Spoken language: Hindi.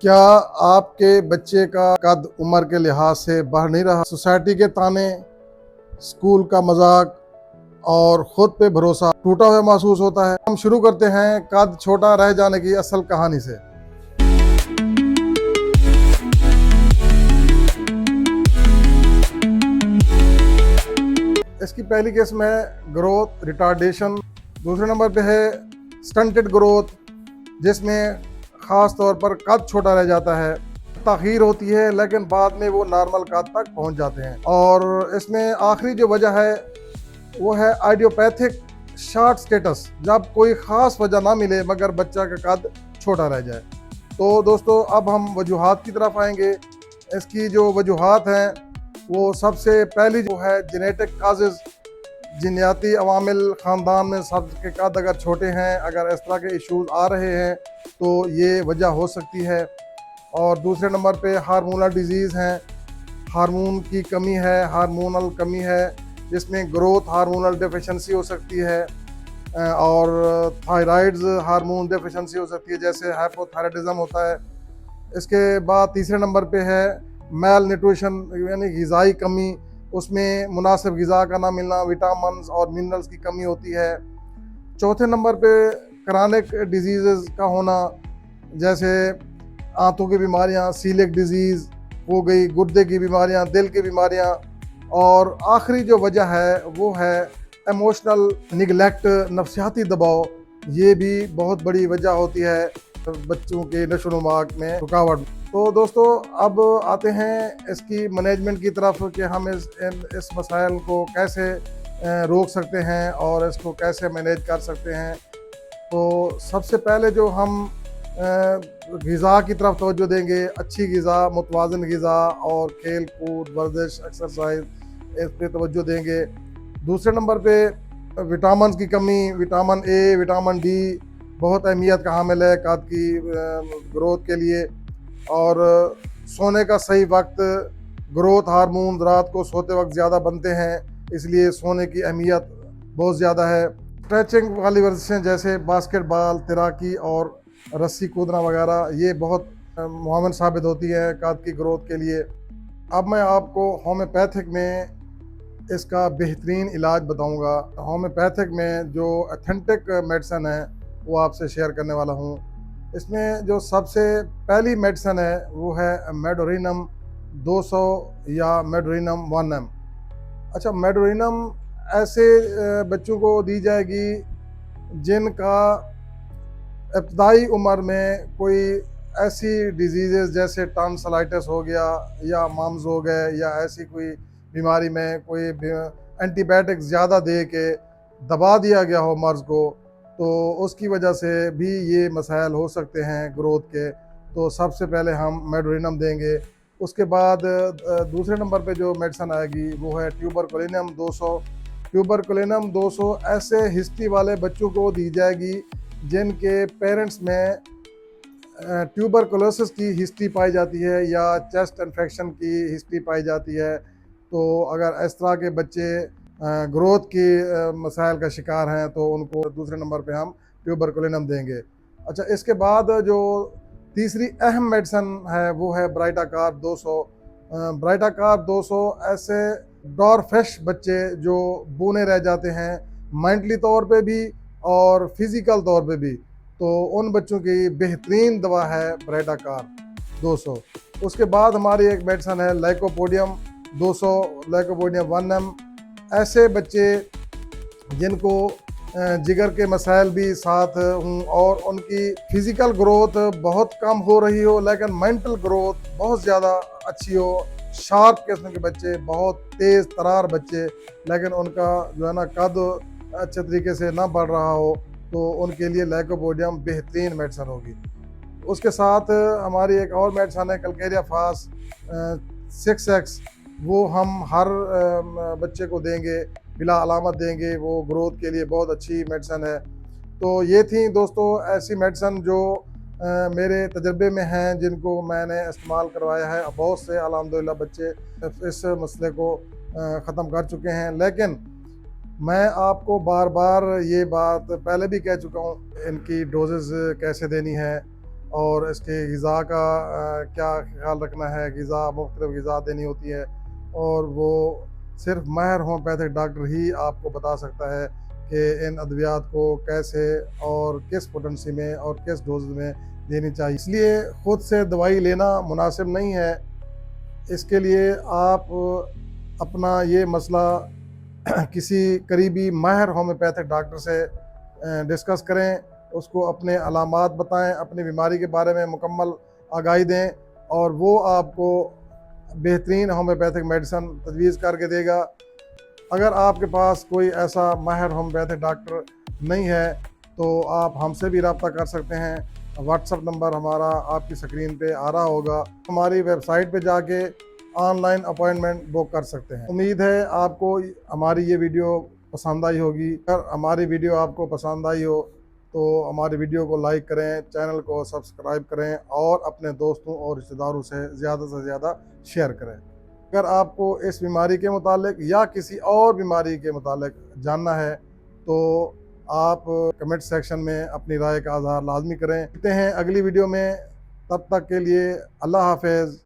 क्या आपके बच्चे का कद उम्र के लिहाज से बढ़ नहीं रहा? सोसाइटी के ताने, स्कूल का मजाक और खुद पे भरोसा टूटा हुआ महसूस होता है। हम शुरू करते हैं कद छोटा रह जाने की असल कहानी से। इसकी पहली केस में ग्रोथ रिटार्डेशन, दूसरे नंबर पे है स्टंटेड ग्रोथ, जिसमें ख़ास तौर पर कद छोटा रह जाता है, ताख़ीर होती है लेकिन बाद में वो नॉर्मल कद तक पहुंच जाते हैं। और इसमें आखिरी जो वजह है वो है आइडियोपैथिक शॉर्ट स्टेटस, जब कोई ख़ास वजह ना मिले मगर बच्चा का कद छोटा रह जाए। तो दोस्तों, अब हम वजूहात की तरफ आएंगे। इसकी जो वजूहात हैं वो सबसे पहली जो है जेनेटिक काजेज़, जीनियाती अवामिल, ख़ानदान में सबके कद अगर छोटे हैं, अगर इस तरह के इश्यूज़ आ रहे हैं तो ये वजह हो सकती है। और दूसरे नंबर पे हार्मोनल डिजीज़ हैं, हार्मोन की कमी है, हार्मोनल कमी है, जिसमें ग्रोथ हार्मोनल डेफिशिएंसी हो सकती है और थायराइड्स हार्मोन डेफिशिएंसी हो सकती है, जैसे हाइपोथायराइडिज्म होता है। इसके बाद तीसरे नंबर पे है मेल न्यूट्रिशन, यानी ग़िज़ाई कमी, उसमें मुनासिब ग़िज़ा का ना मिलना, विटामिन्स और मिनरल्स की कमी होती है। चौथे नंबर पे क्रॉनिक डिजीज़ का होना, जैसे आंतों की बीमारियां, सीलिक डिजीज़ हो गई, गुर्दे की बीमारियां, दिल की बीमारियां। और आखिरी जो वजह है वो है इमोशनल निगलेक्ट, नफसियाती दबाव। ये भी बहुत बड़ी वजह होती है बच्चों के नशोनुमा में रुकावट। तो दोस्तों, अब आते हैं इसकी मैनेजमेंट की तरफ कि हम इस मसाइल को कैसे रोक सकते हैं और इसको कैसे मैनेज कर सकते हैं। तो सबसे पहले जो हम ग़िज़ा की तरफ तवज्जो देंगे, अच्छी ग़िज़ा, मुतवाज़िन ग़िज़ा और खेल कूद, वर्जिश, एक्सरसाइज, इस पे तवज्जो देंगे। दूसरे नंबर पे विटामिन्स की कमी, विटामिन ए, विटामिन डी बहुत अहमियत का हामिल है कद की ग्रोथ के लिए। और सोने का सही वक्त, ग्रोथ हार्मोन रात को सोते वक्त ज़्यादा बनते हैं, इसलिए सोने की अहमियत बहुत ज़्यादा है। स्ट्रेचिंग वाली वर्जिशें जैसे बास्केटबॉल, तैराकी और रस्सी कूदना वगैरह, ये बहुत मुआवन साबित होती है कद की ग्रोथ के लिए। अब मैं आपको होम्योपैथिक में इसका बेहतरीन इलाज बताऊंगा। होम्योपैथिक में जो ऑथेंटिक मेडिसिन है वो आपसे शेयर करने वाला हूँ। इसमें जो सबसे पहली मेडिसिन है वो है मेडोरिनम 200 या मेडोरिनम 1M। अच्छा, मेडोरिनम ऐसे बच्चों को दी जाएगी जिनका इब्तदाई उम्र में कोई ऐसी डिजीज़ जैसे टॉन्सिलाइटिस हो गया या मम्स हो गए, या ऐसी कोई बीमारी में कोई एंटीबायोटिक ज़्यादा दे के दबा दिया गया हो मर्ज़ को, तो उसकी वजह से भी ये मसाइल हो सकते हैं ग्रोथ के। तो सबसे पहले हम मेडोरिनम देंगे। उसके बाद दूसरे नंबर पे जो मेडिसिन आएगी वो है ट्यूबरकुलिनम 200। ट्यूबरकुलिनम 200 ऐसे हिस्ट्री वाले बच्चों को दी जाएगी जिनके पेरेंट्स में ट्यूबरकुलोसिस की हिस्ट्री पाई जाती है या चेस्ट इन्फेक्शन की हिस्ट्री पाई जाती है। तो अगर इस तरह के बच्चे ग्रोथ की मसाइल का शिकार हैं तो उनको दूसरे नंबर पे हम ट्यूबरकुलिनम देंगे। अच्छा, इसके बाद जो तीसरी अहम मेडिसिन है वो है ब्राइटाकार्ब 200। ब्राइटाकार्ब 200 ऐसे डॉरफिश बच्चे जो बूने रह जाते हैं मेंटली तौर पे भी और फिज़िकल तौर पे भी, तो उन बच्चों की बेहतरीन दवा है ब्राइटाकार्ब 200। उसके बाद हमारी एक मेडिसिन है लाइकोपोडियम 200, लाइकोपोडियम 1M। ऐसे बच्चे जिनको जिगर के मसाइल भी साथ हों और उनकी फ़िज़िकल ग्रोथ बहुत कम हो रही हो लेकिन मेंटल ग्रोथ बहुत ज़्यादा अच्छी हो, शार्प किस्म के बच्चे, बहुत तेज़ तरार बच्चे, लेकिन उनका जो है ना कद अच्छे तरीके से ना बढ़ रहा हो, तो उनके लिए लाइकोपोडियम बेहतरीन मेडिसिन होगी। उसके साथ हमारी एक और मेडिसिन है कैलकेरिया फास 6X। वो हम हर बच्चे को देंगे, बिला अलामत देंगे, वो ग्रोथ के लिए बहुत अच्छी मेडिसिन है। तो ये थी दोस्तों ऐसी मेडिसिन जो मेरे तजर्बे में हैं, जिनको मैंने इस्तेमाल करवाया है। बहुत से अल्हम्दुलिल्लाह बच्चे इस मसले को ख़त्म कर चुके हैं। लेकिन मैं आपको बार बार ये बात पहले भी कह चुका हूँ, इनकी डोजेज़ कैसे देनी है, और इसके ग़िज़ा का क्या ख्याल रखना है। ग़िज़ा मुख्तलिफ़ ग़िज़ा देनी होती है और वो सिर्फ माहिर होम्योपैथिक डॉक्टर ही आपको बता सकता है कि इन अद्वियात को कैसे और किस पोटेंसी में और किस डोज में देनी चाहिए। इसलिए ख़ुद से दवाई लेना मुनासिब नहीं है। इसके लिए आप अपना ये मसला किसी करीबी माहिर होम्योपैथिक डॉक्टर से डिस्कस करें, उसको अपने अलामात बताएं, अपनी बीमारी के बारे में मुकम्मल आगाही दें और वो आपको बेहतरीन होम्योपैथिक मेडिसिन तजवीज़ करके देगा। अगर आपके पास कोई ऐसा माहिर होम्योपैथिक डॉक्टर नहीं है तो आप हमसे भी रब्ता कर सकते हैं। व्हाट्सएप नंबर हमारा आपकी स्क्रीन पे आ रहा होगा। हमारी वेबसाइट पे जाके ऑनलाइन अपॉइंटमेंट बुक कर सकते हैं। उम्मीद है आपको हमारी ये वीडियो पसंद आई होगी। अगर हमारी वीडियो आपको पसंद आई हो तो हमारी वीडियो को लाइक करें, चैनल को सब्सक्राइब करें और अपने दोस्तों और रिश्तेदारों से ज़्यादा शेयर करें। अगर आपको इस बीमारी के मुतालिक या किसी और बीमारी के मुतालिक जानना है तो आप कमेंट सेक्शन में अपनी राय का इज़हार लाजमी करें। मिलते हैं अगली वीडियो में, तब तक के लिए अल्लाह हाफ़िज़।